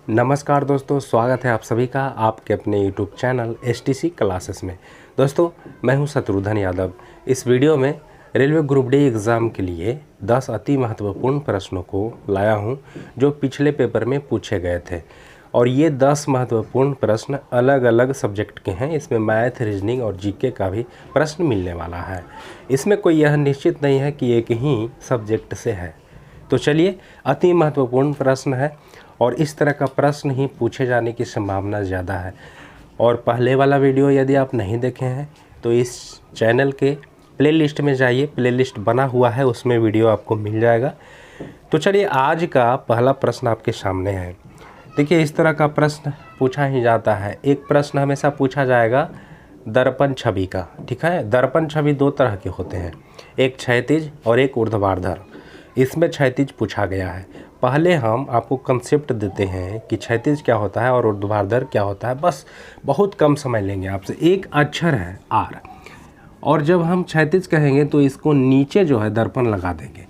नमस्कार दोस्तों, स्वागत है आप सभी का आपके अपने YouTube चैनल STC क्लासेस में। दोस्तों, मैं हूं शत्रुघ्न यादव। इस वीडियो में रेलवे ग्रुप डी एग्ज़ाम के लिए 10 अति महत्वपूर्ण प्रश्नों को लाया हूं जो पिछले पेपर में पूछे गए थे। और ये 10 महत्वपूर्ण प्रश्न अलग अलग सब्जेक्ट के हैं। इसमें मैथ, रीजनिंग और जीके का भी प्रश्न मिलने वाला है। इसमें कोई यह निश्चित नहीं है कि एक ही सब्जेक्ट से है। तो चलिए, अति महत्वपूर्ण प्रश्न है और इस तरह का प्रश्न ही पूछे जाने की संभावना ज़्यादा है। और पहले वाला वीडियो यदि आप नहीं देखे हैं तो इस चैनल के प्लेलिस्ट में जाइए, प्लेलिस्ट बना हुआ है, उसमें वीडियो आपको मिल जाएगा। तो चलिए, आज का पहला प्रश्न आपके सामने है। देखिए, इस तरह का प्रश्न पूछा ही जाता है। एक प्रश्न हमेशा पूछा जाएगा दर्पण छवि का, ठीक है। दर्पण छवि दो तरह के होते हैं, एक क्षैतिज और एक ऊर्ध्वाधर। इसमें क्षैतिज पूछा गया है। पहले हम आपको कंसेप्ट देते हैं कि क्षैतिज क्या होता है और ऊर्ध्वाधर क्या होता है। बस बहुत कम समय लेंगे आपसे। एक अक्षर है आर, और जब हम क्षैतिज कहेंगे तो इसको नीचे जो है दर्पण लगा देंगे।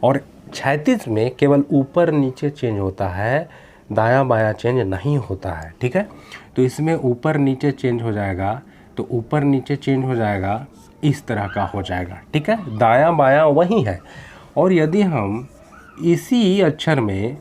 और क्षैतिज में केवल ऊपर नीचे चेंज होता है, दायां बायां चेंज नहीं होता है, ठीक है। तो इसमें ऊपर नीचे चेंज हो जाएगा, तो ऊपर नीचे चेंज हो जाएगा, इस तरह का हो जाएगा, ठीक है। दायां बायां वही है। और यदि हम इसी अक्षर में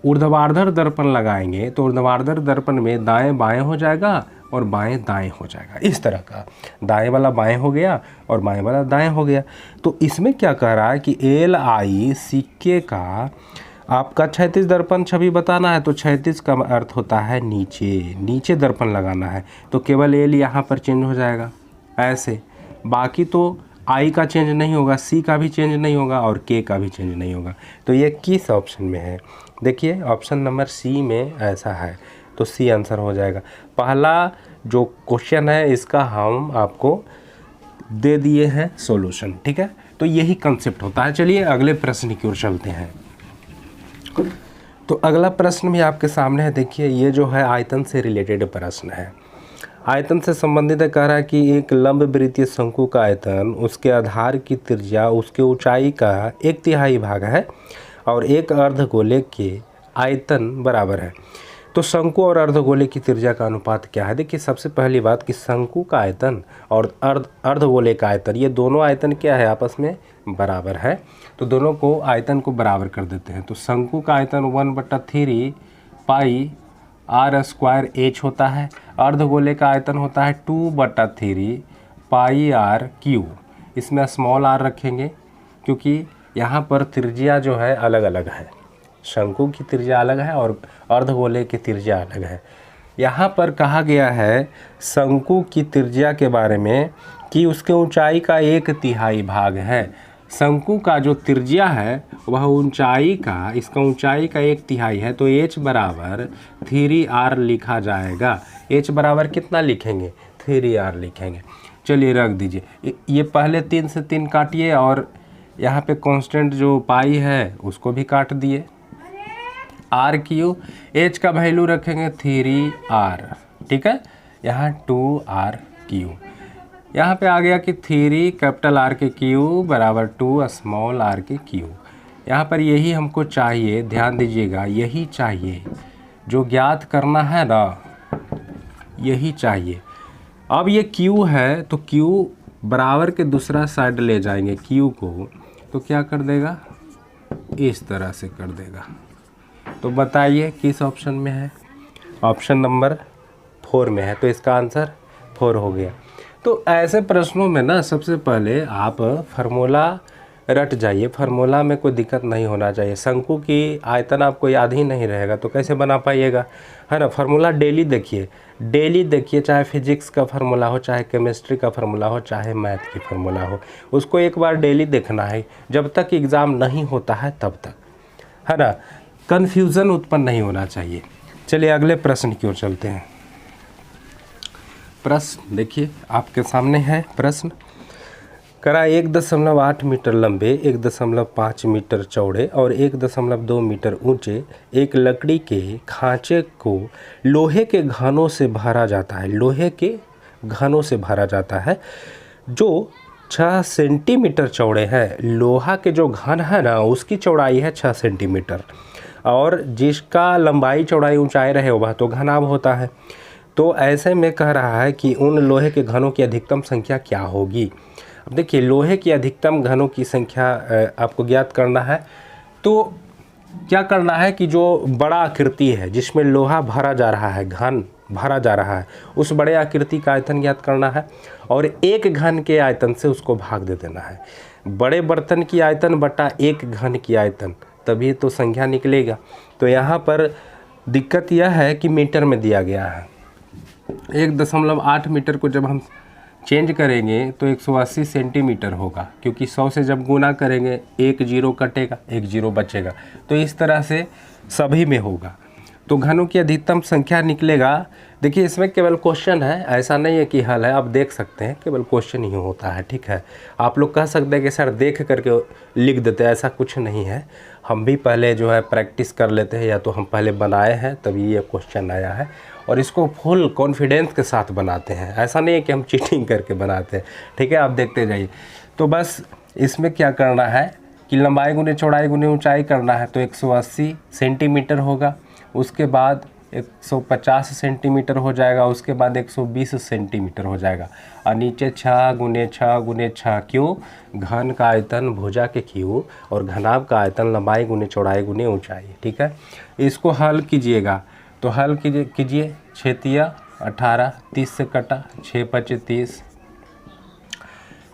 ऊर्ध्वाधर दर्पण लगाएंगे तो ऊर्ध्वाधर दर्पण में दाएं बाएं हो जाएगा और बाएं दाएं हो जाएगा। इस तरह का दाएं वाला बाएं हो गया और बाएं वाला दाएं हो गया। तो इसमें क्या कह रहा है कि LI सिक्के का आपका क्षैतिज दर्पण छवि बताना है। तो क्षैतिज का अर्थ होता है नीचे, नीचे दर्पण लगाना है। तो केवल L यहाँ पर चेंज हो जाएगा ऐसे, बाकी तो I का चेंज नहीं होगा, C का भी चेंज नहीं होगा और K का भी चेंज नहीं होगा। तो ये किस ऑप्शन में है? देखिए, ऑप्शन नंबर C में ऐसा है, तो C आंसर हो जाएगा। पहला जो क्वेश्चन है इसका हम आपको दे दिए हैं सॉल्यूशन, ठीक है। तो यही कंसेप्ट होता है। चलिए अगले प्रश्न की ओर चलते हैं। तो अगला प्रश्न भी आपके सामने है। देखिए, ये जो है आयतन से रिलेटेड प्रश्न है। आयतन से संबंधित कह रहा है कि एक लंबवृत्तीय शंकु का आयतन उसके आधार की त्रिज्या उसके ऊंचाई का 1/3 भाग है और एक अर्धगोले के आयतन बराबर है। तो शंकु और अर्धगोले की त्रिज्या का अनुपात क्या है? देखिए, सबसे पहली बात कि शंकु का आयतन और अर्धगोले का आयतन, ये दोनों आयतन क्या है? आपस में बराबर है। तो दोनों को आयतन को बराबर कर देते हैं। तो शंकु का आयतन 1/3 पाई r² होता है। अर्धगोले का आयतन होता है 2/3 पाई r³। इसमें स्मॉल r रखेंगे क्योंकि यहाँ पर त्रिज्या जो है अलग अलग है। शंकु की त्रिज्या अलग है और अर्धगोले की त्रिज्या अलग है। यहाँ पर कहा गया है शंकु की त्रिज्या के बारे में कि उसके ऊंचाई का 1/3 भाग है। शंकु का जो त्रिज्या है वह ऊंचाई का, इसका ऊंचाई का 1/3 है। तो h बराबर 3r लिखा जाएगा। h बराबर कितना लिखेंगे? 3r लिखेंगे। चलिए रख दीजिए। ये पहले 3 से 3 काटिए और यहाँ पे कांस्टेंट जो पाई है उसको भी काट दिए। r³, h का वैल्यू रखेंगे 3r, ठीक है। यहाँ 2r³। यहाँ पे आ गया कि 3 कैपिटल R के क्यू बराबर 2 स्मॉल r के क्यू। यहाँ पर यही हमको चाहिए, ध्यान दीजिएगा, यही चाहिए जो ज्ञात करना है ना, यही चाहिए। अब ये Q है तो Q बराबर के दूसरा साइड ले जाएंगे Q को, तो क्या कर देगा? इस तरह से कर देगा। तो बताइए किस ऑप्शन में है? ऑप्शन नंबर 4 में है। तो इसका आंसर 4 हो गया। तो ऐसे प्रश्नों में ना सबसे पहले आप फार्मूला रट जाइए। फार्मूला में कोई दिक्कत नहीं होना चाहिए। शंकु की आयतन आपको याद ही नहीं रहेगा तो कैसे बना पाइएगा, है ना। फार्मूला डेली देखिए, डेली देखिए, चाहे फिजिक्स का फार्मूला हो, चाहे केमिस्ट्री का फार्मूला हो, चाहे मैथ की फार्मूला हो, उसको एक बार डेली देखना है जब तक एग्ज़ाम नहीं होता है तब तक, है ना। कन्फ्यूज़न उत्पन्न नहीं होना चाहिए। चलिए अगले प्रश्न की ओर चलते हैं। प्रश्न देखिए आपके सामने है। प्रश्न करा 1.8 मीटर लंबे, 1.5 मीटर चौड़े और 1.2 मीटर ऊंचे एक लकड़ी के खांचे को लोहे के घनों से भरा जाता है। लोहे के घनों से भरा जाता है जो 6 सेंटीमीटर चौड़े हैं। लोहा के जो घन है ना उसकी चौड़ाई है 6 सेंटीमीटर। और जिसका लंबाई चौड़ाई ऊंचाई रहे वह तो घनाभ होता है। तो ऐसे में कह रहा है कि उन लोहे के घनों की अधिकतम संख्या क्या होगी। अब देखिए लोहे की अधिकतम घनों की संख्या आपको ज्ञात करना है। तो क्या करना है कि जो बड़ा आकृति है जिसमें लोहा भरा जा रहा है, घन भरा जा रहा है, उस बड़े आकृति का आयतन ज्ञात करना है और एक घन के आयतन से उसको भाग दे देना है। बड़े बर्तन की आयतन बटा एक घन की आयतन, तभी तो संख्या निकलेगा। तो यहाँ पर दिक्कत यह है कि मीटर में दिया गया है। 1.8 मीटर को जब हम चेंज करेंगे तो 180 सेंटीमीटर होगा, क्योंकि 100 से जब गुना करेंगे एक जीरो कटेगा, एक जीरो बचेगा। तो इस तरह से सभी में होगा। तो घनों की अधिकतम संख्या निकलेगा। देखिए इसमें केवल क्वेश्चन है, ऐसा नहीं है कि हल है। आप देख सकते हैं केवल क्वेश्चन ही होता है, ठीक है। आप लोग कह सकते हैं कि सर देख करके लिख देते हैं, ऐसा कुछ नहीं है। हम भी पहले जो है प्रैक्टिस कर लेते हैं, या तो हम पहले बनाए हैं तभी ये क्वेश्चन आया है, और इसको फुल कॉन्फिडेंस के साथ बनाते हैं। ऐसा नहीं है कि हम चीटिंग करके बनाते हैं, ठीक है। आप देखते जाइए। तो बस इसमें क्या करना है कि लंबाई गुने चौड़ाई गुने ऊंचाई करना है। तो 180 सेंटीमीटर होगा, उसके बाद 150 सेंटीमीटर हो जाएगा, उसके बाद 120 सेंटीमीटर हो जाएगा, और नीचे 6 गुने 6 गुने 6। क्यों? घन का आयतन भुजा के क्यू और घनाभ का आयतन लंबाई गुने चौड़ाई गुने ऊंचाई, ठीक है। इसको हल कीजिएगा। तो हल कीजिए 6 18, 30 से कटा, 6 5 30,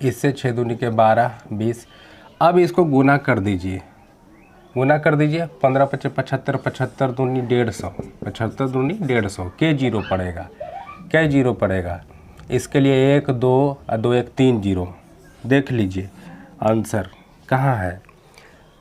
इससे 6 दूनी के 12 20। अब इसको गुना कर दीजिए, गुना कर दीजिए। 15 5 75, 75 दूनी 150, 75 दूनी 150 के जीरो पड़ेगा, क्या जीरो पड़ेगा। इसके लिए 1 2 और 2 1 3 जीरो। देख लीजिए आंसर कहाँ है,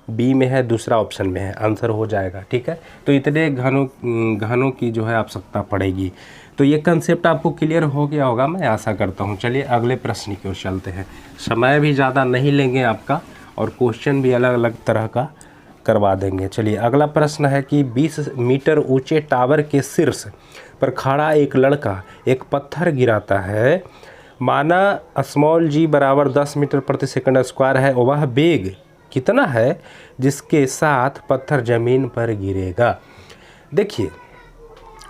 बी में है, दूसरा ऑप्शन में है, आंसर हो जाएगा, ठीक है। तो इतने घनों की जो है आवश्यकता पड़ेगी। तो ये कंसेप्ट आपको क्लियर हो गया होगा, मैं आशा करता हूँ। चलिए अगले प्रश्न की ओर चलते हैं। समय भी ज़्यादा नहीं लेंगे आपका, और क्वेश्चन भी अलग अलग तरह का करवा देंगे। चलिए अगला प्रश्न है कि 20 मीटर ऊंचे टावर के शीर्ष पर खड़ा एक लड़का एक पत्थर गिराता है। माना स्मॉल g बराबर 10 मीटर प्रति सेकंड स्क्वायर है। वह वेग कितना है जिसके साथ पत्थर ज़मीन पर गिरेगा। देखिए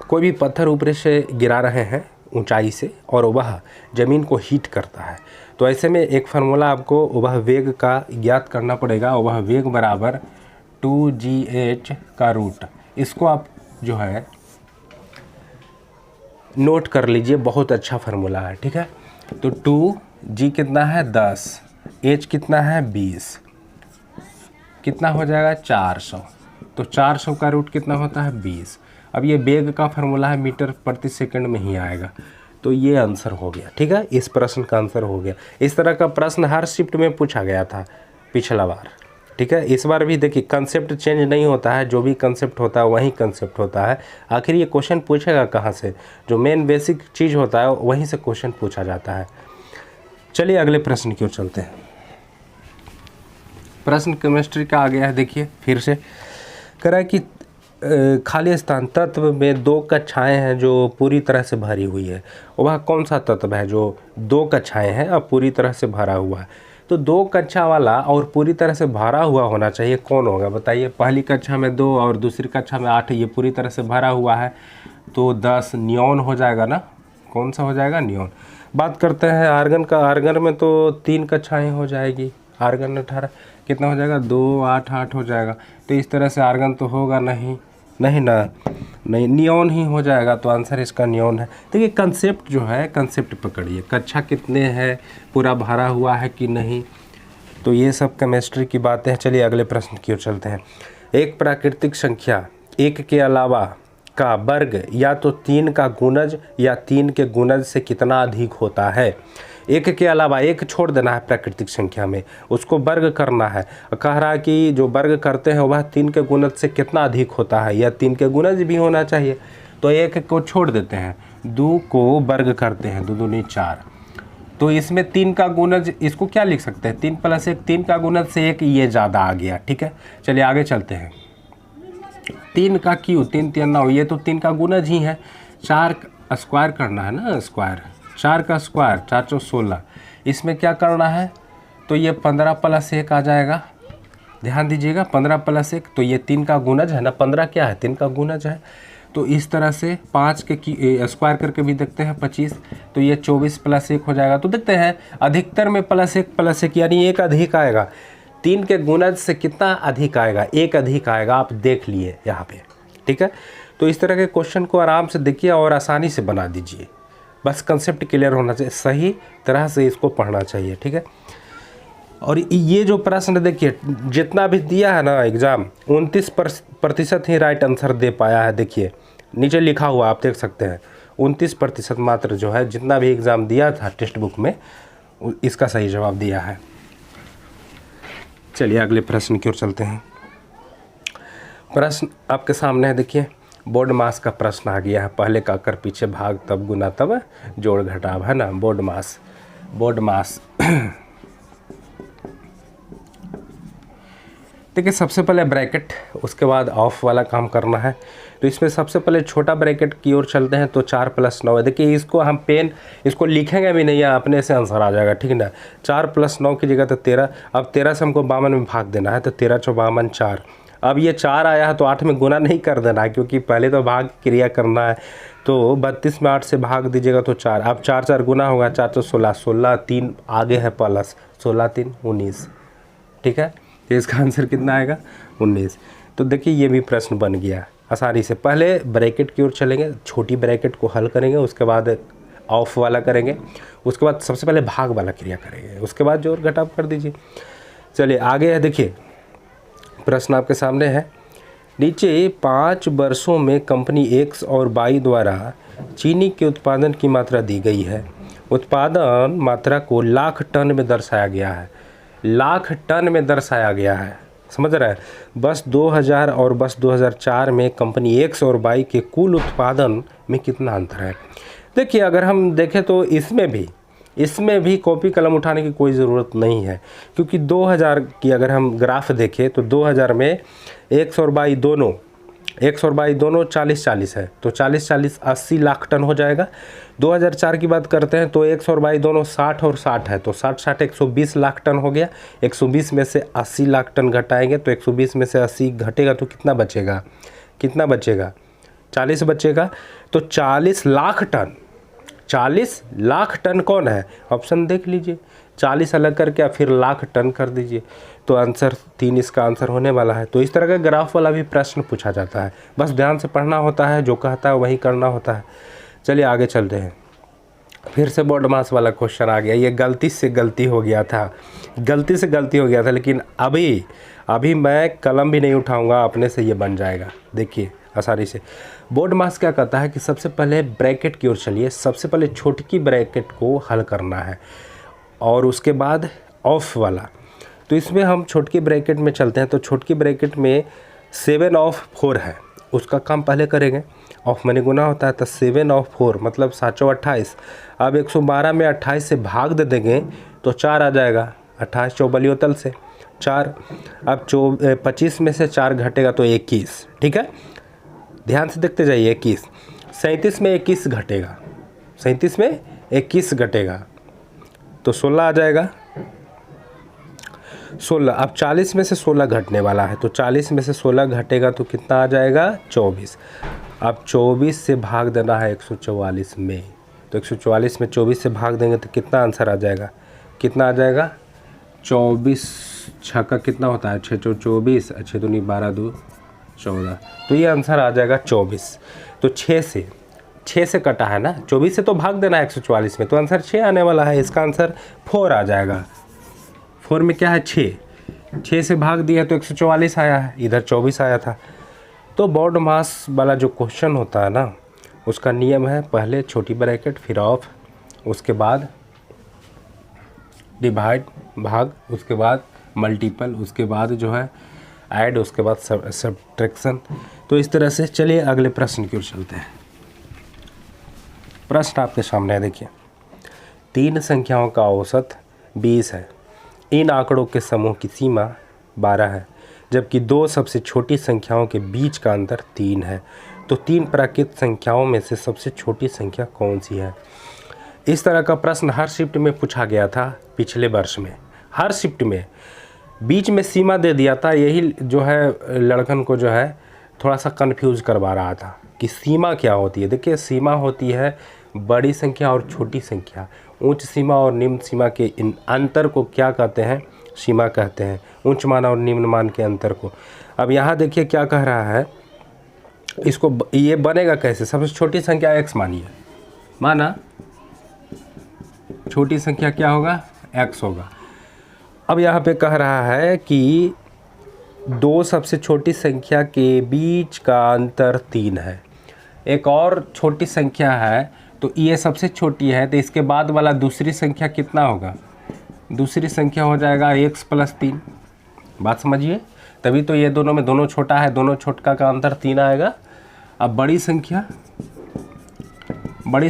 कोई भी पत्थर ऊपर से गिरा रहे हैं ऊंचाई से, और वह ज़मीन को हीट करता है। तो ऐसे में एक फार्मूला आपको वह वेग का ज्ञात करना पड़ेगा। वह वेग बराबर 2gh का रूट। इसको आप जो है नोट कर लीजिए, बहुत अच्छा फार्मूला है, ठीक है। तो 2g कितना है 10, h कितना है 20, कितना हो जाएगा 400। तो 400 का रूट कितना होता है 20। अब ये वेग का फार्मूला है, मीटर प्रति सेकंड में ही आएगा। तो ये आंसर हो गया, ठीक है। इस प्रश्न का आंसर हो गया। इस तरह का प्रश्न हर शिफ्ट में पूछा गया था पिछला बार, ठीक है। इस बार भी देखिए कंसेप्ट चेंज नहीं होता है, जो भी कंसेप्ट होता है वही कंसेप्ट होता है। आखिर ये क्वेश्चन पूछेगा कहाँ से, जो मेन बेसिक चीज़ होता है वहीं से क्वेश्चन पूछा जाता है। चलिए अगले प्रश्न की ओर चलते हैं। प्रश्न केमिस्ट्री का आ गया है। देखिए फिर से कह रहा है कि खाली स्थान तत्व में 2 कक्षाएं हैं जो पूरी तरह से भरी हुई है। वह कौन सा तत्व है जो 2 कक्षाएं हैं और पूरी तरह से भरा हुआ है। तो 2 कक्षा वाला और पूरी तरह से भरा हुआ होना चाहिए, कौन होगा बताइए। पहली कक्षा में 2 और दूसरी कक्षा में 8, ये पूरी तरह से भरा हुआ है। तो 10 नियॉन हो जाएगा ना, कौन सा हो जाएगा नियॉन। बात करते हैं आर्गन का। आर्गन में तो 3 कक्षाएँ हो जाएगी। आर्गन 18 कितना हो जाएगा 2 8 8 हो जाएगा। तो इस तरह से आर्गन तो होगा नहीं ना, नहीं नियॉन ही हो जाएगा। तो आंसर इसका नियॉन है। देखिए कंसेप्ट जो है, कंसेप्ट पकड़िए, कक्षा कितने है, पूरा भरा हुआ है कि नहीं, तो ये सब केमिस्ट्री की बातें हैं। चलिए अगले प्रश्न की ओर चलते हैं। एक प्राकृतिक संख्या 1 के अलावा का वर्ग या तो 3 का गुणज या 3 के गुणज से कितना अधिक होता है। 1 के अलावा, 1 छोड़ देना है प्राकृतिक संख्या में, उसको वर्ग करना है। कह रहा है कि जो वर्ग करते हैं वह 3 के गुणज से कितना अधिक होता है, या 3 के गुणज भी होना चाहिए। तो 1 को छोड़ देते हैं, 2 को वर्ग करते हैं, 2 दूनी 4। तो इसमें 3 का गुणज, इसको क्या लिख सकते हैं 3 + 1, 3 का गुणज से 1, ये ज़्यादा आ गया, ठीक है। चलिए आगे चलते हैं। 3 का क्यू, 3 3 9, ये तो 3 का गुणज ही है। 4 स्क्वायर करना है ना, स्क्वायर 4 का स्क्वायर 4 4 16। इसमें क्या करना है, तो ये 15 + 1 आ जाएगा, ध्यान दीजिएगा 15 + 1 तो ये 3 का गुणज है ना, 15 क्या है 3 का गुणज है। तो इस तरह से 5 के स्क्वायर करके भी देखते हैं 25, तो ये 24 + 1 हो जाएगा। तो देखते हैं अधिकतर में +1 यानी एक अधिक आएगा। 3 के गुणज से कितना अधिक आएगा, एक अधिक आएगा, आप देख लिए यहाँ पे, ठीक है। तो इस तरह के क्वेश्चन को आराम से देखिए और आसानी से बना दीजिए, बस कंसेप्ट क्लियर होना चाहिए, सही तरह से इसको पढ़ना चाहिए, ठीक है। और ये जो प्रश्न देखिए जितना भी दिया है ना एग्ज़ाम 29% ही राइट आंसर दे पाया है। देखिए नीचे लिखा हुआ आप देख सकते हैं 29% मात्र जो है जितना भी एग्ज़ाम दिया था टेक्स्ट बुक में इसका सही जवाब दिया है। चलिए अगले प्रश्न की ओर चलते हैं। प्रश्न आपके सामने है, देखिए बोर्ड मास का प्रश्न आ गया है। पहले का कर पीछे भाग तब गुना तब जोड़ घटाव, है ना। बोर्ड मास देखिए सबसे पहले ब्रैकेट, उसके बाद ऑफ वाला काम करना है। तो इसमें सबसे पहले छोटा ब्रैकेट की ओर चलते हैं। तो 4 + 9 है। देखिए इसको हम पेन इसको लिखेंगे भी नहीं है, अपने से आंसर आ जाएगा, ठीक है ना। 4 + 9 की जगह तो 13। अब 13 से हमको 52 में भाग देना है, तो 13 × 52 4। अब ये 4 आया है तो 8 में गुना नहीं कर देना है, क्योंकि पहले तो भाग क्रिया करना है। तो 32 में 8 से भाग दीजिएगा तो 4। अब 4 4 गुना होगा, 4 4 16, 16 3 आगे है प्लस, 16 3 19, ठीक है। तो इसका आंसर कितना आएगा 19। तो देखिए ये भी प्रश्न बन गया आसानी से। पहले ब्रैकेट की ओर चलेंगे, छोटी ब्रैकेट को हल करेंगे, उसके बाद ऑफ वाला करेंगे, उसके बाद सबसे पहले भाग वाला क्रिया करेंगे, उसके बाद जोड़ घटाव कर दीजिए। चलिए आगे है, देखिए प्रश्न आपके सामने है। नीचे 5 वर्षों में कंपनी X और Y द्वारा चीनी के उत्पादन की मात्रा दी गई है। उत्पादन मात्रा को लाख टन में दर्शाया गया है। लाख टन में दर्शाया गया है, समझ रहे हैं। बस 2000 और बस 2004 में कंपनी X और Y के कुल उत्पादन में कितना अंतर है। देखिए अगर हम देखें तो इसमें भी कॉपी कलम उठाने की कोई ज़रूरत नहीं है, क्योंकि 2000 की अगर हम ग्राफ देखें तो 2000 में X और Y दोनों 40-40 है, तो 40-40 80 लाख टन हो जाएगा। 2004 की बात करते हैं तो X और Y दोनों 60 और 60 है, तो 60-60 120 लाख टन हो गया। 120 में से 80 लाख टन घटाएंगे, तो 120 में से 80 घटेगा तो कितना बचेगा 40 बचेगा। तो 40 लाख टन कौन है, ऑप्शन देख लीजिए। 40 अलग करके फिर लाख टन कर दीजिए, तो आंसर 3 इसका आंसर होने वाला है। तो इस तरह का ग्राफ वाला भी प्रश्न पूछा जाता है, बस ध्यान से पढ़ना होता है, जो कहता है वही करना होता है। चलिए आगे चलते हैं। फिर से बोर्ड मास वाला क्वेश्चन आ गया। ये गलती से गलती हो गया था, लेकिन अभी मैं कलम भी नहीं उठाऊंगा, अपने से ये बन जाएगा। देखिए आसानी से बोर्ड मास क्या कहता है कि सबसे पहले ब्रैकेट की ओर चलिए, सबसे पहले छोटी ब्रैकेट को हल करना है और उसके बाद ऑफ वाला। तो इसमें हम छोटी ब्रैकेट में चलते हैं। तो छोटी ब्रैकेट में 7 ऑफ 4 है, उसका काम पहले करेंगे। ऑफ मैंने गुना होता है, तो 7 ऑफ 4 मतलब 7 28। अब 112 में 28 से भाग दे देंगे तो 4 आ जाएगा। 28 चौबलियों तल से 4। अब 25 में से 4 घटेगा तो 21, ठीक है। ध्यान से देखते जाइए। 21 37 में 21 घटेगा, 37 में 21 घटेगा तो 16 आ जाएगा। 16। अब 40 में से 16 घटने वाला है, तो 40 में से 16 घटेगा तो कितना आ जाएगा 24। अब 24 से भाग देना है 144 में, तो 144 में 24 से भाग देंगे तो कितना आंसर आ जाएगा, 24 छक्का कितना होता है 6 × 24, 6 दूनी 12 2 14, तो ये आंसर आ जाएगा 24। तो 6 से कटा है ना, 24 से तो भाग देना है 144 में, तो आंसर 6 आने वाला है। इसका आंसर 4 आ जाएगा। 4 में क्या है 6 से भाग दिया तो 144 आया है, इधर 24 आया था। तो बोर्ड मास वाला जो क्वेश्चन होता है ना, उसका नियम है पहले छोटी ब्रैकेट, फिर ऑफ, उसके बाद डिवाइड भाग, उसके बाद मल्टीपल, उसके बाद जो है ऐड, उसके बाद सब्ट्रैक्शन। तो इस तरह से चलिए अगले प्रश्न की ओर चलते हैं। प्रश्न आपके सामने है, देखिए 3 संख्याओं का औसत 20 है। इन आंकड़ों के समूह की सीमा 12 है, जबकि 2 सबसे छोटी संख्याओं के बीच का अंतर 3 है। तो 3 प्राकृत संख्याओं में से सबसे छोटी संख्या कौन सी है। इस तरह का प्रश्न हर शिफ्ट में पूछा गया था पिछले वर्ष में। हर शिफ्ट में बीच में सीमा दे दिया था, यही जो है लड़कन को जो है थोड़ा सा कंफ्यूज करवा रहा था कि सीमा क्या होती है। देखिए सीमा होती है बड़ी संख्या और छोटी संख्या, उच्च सीमा और निम्न सीमा के इन अंतर को क्या कहते हैं, सीमा कहते हैं, उच्च मान और निम्न मान के अंतर को। अब यहाँ देखिए क्या कह रहा है, इसको ये बनेगा कैसे। सबसे छोटी संख्या x मानिए, माना छोटी संख्या क्या होगा, x होगा। अब यहाँ पे कह रहा है कि दो सबसे छोटी संख्या के बीच का अंतर 3 है। एक और छोटी संख्या है, तो ये सबसे छोटी है, तो इसके बाद वाला दूसरी संख्या कितना होगा, दूसरी संख्या हो जाएगा x + 3। बात समझिए, तभी तो ये दोनों में दोनों छोटा है, दोनों छोटका का अंतर 3 आएगा। अब बड़ी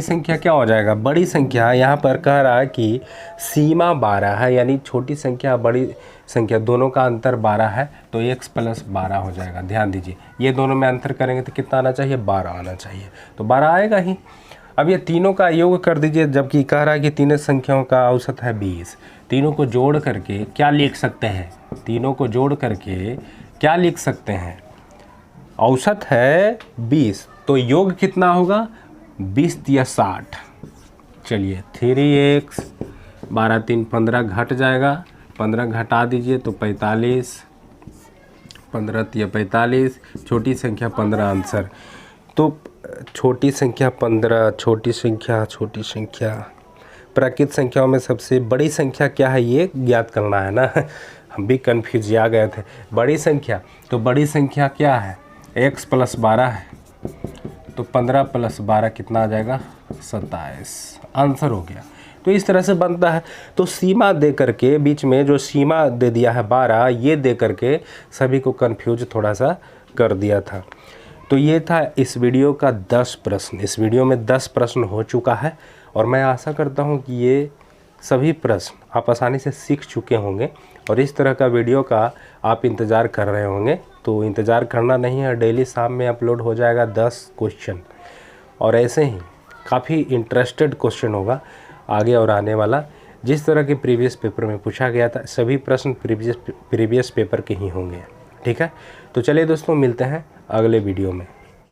संख्या क्या हो जाएगा, बड़ी संख्या यहाँ पर कह रहा है कि सीमा 12 है, यानी छोटी संख्या बड़ी संख्या दोनों का अंतर 12 है, तो x + 12 हो जाएगा। ध्यान दीजिए, ये दोनों में अंतर करेंगे तो कितना आना चाहिए, 12 आना चाहिए, तो 12 आएगा ही। अब ये तीनों का योग कर दीजिए, जबकि कह रहा है कि तीनों संख्याओं का औसत है 20। तीनों को जोड़ करके क्या लिख सकते हैं, तीनों को जोड़ करके क्या लिख सकते हैं, औसत है 20, तो योग कितना होगा, 20 या 60। चलिए 3x 12 3 15 घट जाएगा, 15 घटा दीजिए तो 45, 15 या 45, छोटी संख्या 15 आंसर। तो छोटी संख्या 15, छोटी संख्या प्राकृत संख्याओं में सबसे बड़ी संख्या क्या है, ये ज्ञात करना है ना। हम भी कन्फ्यूज आ गए थे। बड़ी संख्या, तो बड़ी संख्या क्या है, x + 12 है, तो 15 + 12 कितना आ जाएगा, 27 आंसर हो गया। तो इस तरह से बनता है। तो सीमा दे करके, बीच में जो सीमा दे दिया है 12, ये दे करके सभी को कंफ्यूज थोड़ा सा कर दिया था। तो ये था इस वीडियो का 10 प्रश्न। इस वीडियो में 10 प्रश्न हो चुका है और मैं आशा करता हूँ कि ये सभी प्रश्न आप आसानी से सीख चुके होंगे और इस तरह का वीडियो का आप इंतज़ार कर रहे होंगे। तो इंतज़ार करना नहीं है, डेली शाम में अपलोड हो जाएगा 10 क्वेश्चन, और ऐसे ही काफ़ी इंटरेस्टेड क्वेश्चन होगा आगे और आने वाला। जिस तरह के प्रीवियस पेपर में पूछा गया था, सभी प्रश्न प्रीवियस पेपर के ही होंगे। ठीक है, तो चलिए दोस्तों, मिलते हैं अगले वीडियो में।